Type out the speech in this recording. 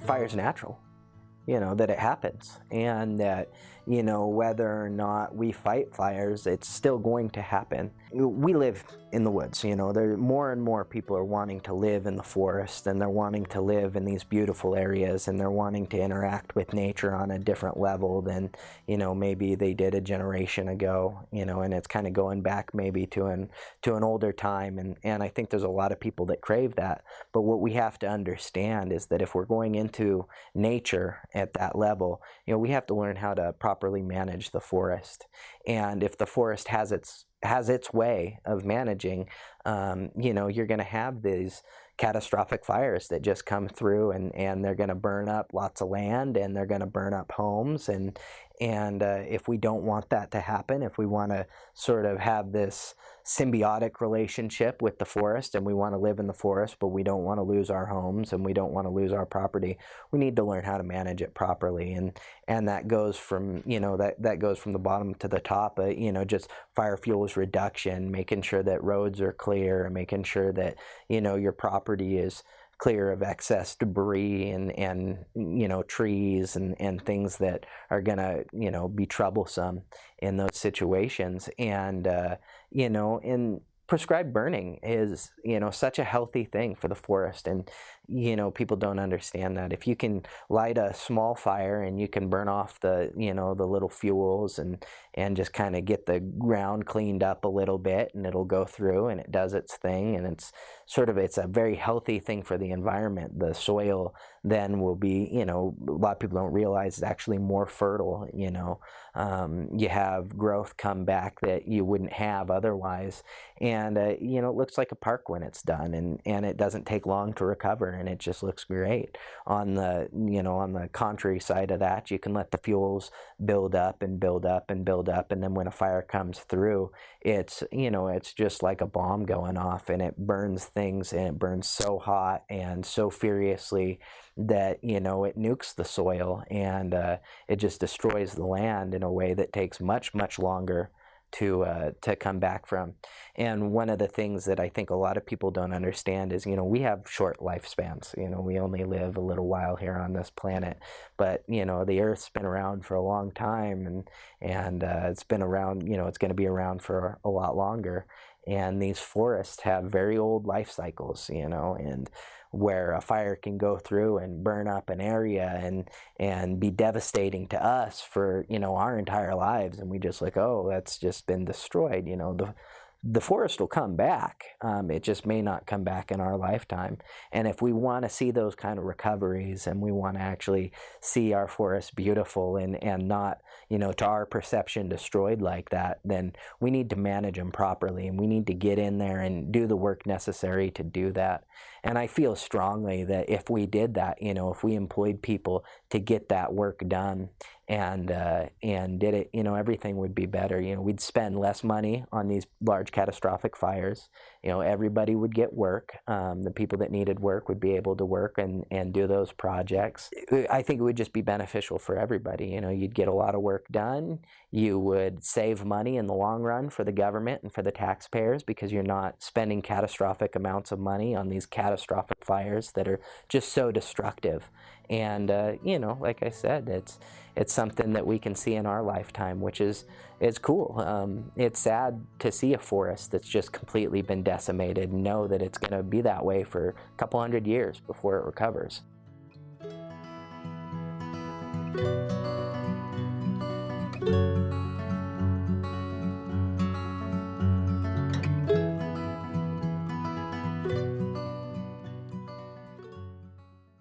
fire's natural, that it happens, and that, whether or not we fight fires, it's still going to happen. We live in the woods, there more and more people are wanting to live in the forest, and they're wanting to live in these beautiful areas, and they're wanting to interact with nature on a different level than, maybe they did a generation ago, and it's kind of going back maybe to an older time, and I think there's a lot of people that crave that. But what we have to understand is that if we're going into nature at that level, we have to learn how to properly manage the forest. And if the forest has its way of managing, you're going to have these catastrophic fires that just come through, and they're going to burn up lots of land, and they're going to burn up homes, and if we don't want that to happen, if we want to sort of have this symbiotic relationship with the forest, and we want to live in the forest, but we don't want to lose our homes, and we don't want to lose our property, we need to learn how to manage it properly. And that goes from, that goes from the bottom to the top, just fire fuels reduction, making sure that roads are clear, making sure that, your property is clear of excess debris and trees and things that are gonna be troublesome in those situations. And and prescribed burning is such a healthy thing for the forest, and people don't understand that if you can light a small fire and you can burn off the the little fuels and just kind of get the ground cleaned up a little bit, and it'll go through and it does its thing, and it's a very healthy thing for the environment. The soil then will be, a lot of people don't realize, it's actually more fertile. You have growth come back that you wouldn't have otherwise, and it looks like a park when it's done, and it doesn't take long to recover, and it just looks great. On the on the contrary side of that, you can let the fuels build up and build up and build up, and then when a fire comes through, it's it's just like a bomb going off, and it burns things, and it burns so hot and so furiously that it nukes the soil, and it just destroys the land in a way that takes much longer to come back from. And one of the things that I think a lot of people don't understand is we have short lifespans. We only live a little while here on this planet, but the Earth's been around for a long time, and it's been around. It's going to be around for a lot longer. And these forests have very old life cycles, and where a fire can go through and burn up an area and be devastating to us for, our entire lives. And we just like, oh, that's just been destroyed. The forest will come back. It just may not come back in our lifetime. And if we want to see those kind of recoveries, and we want to actually see our forests beautiful and not, to our perception, destroyed like that, then we need to manage them properly, and we need to get in there and do the work necessary to do that. And I feel strongly that if we did that, if we employed people to get that work done and did it, everything would be better. We'd spend less money on these large catastrophic fires. Everybody would get work. The people that needed work would be able to work and do those projects. I think it would just be beneficial for everybody. You'd get a lot of work done. You would save money in the long run for the government and for the taxpayers, because you're not spending catastrophic amounts of money on these catastrophic fires that are just so destructive. And like I said, it's something that we can see in our lifetime, which is cool. It's sad to see a forest that's just completely been decimated and know that it's going to be that way for a couple hundred years before it recovers.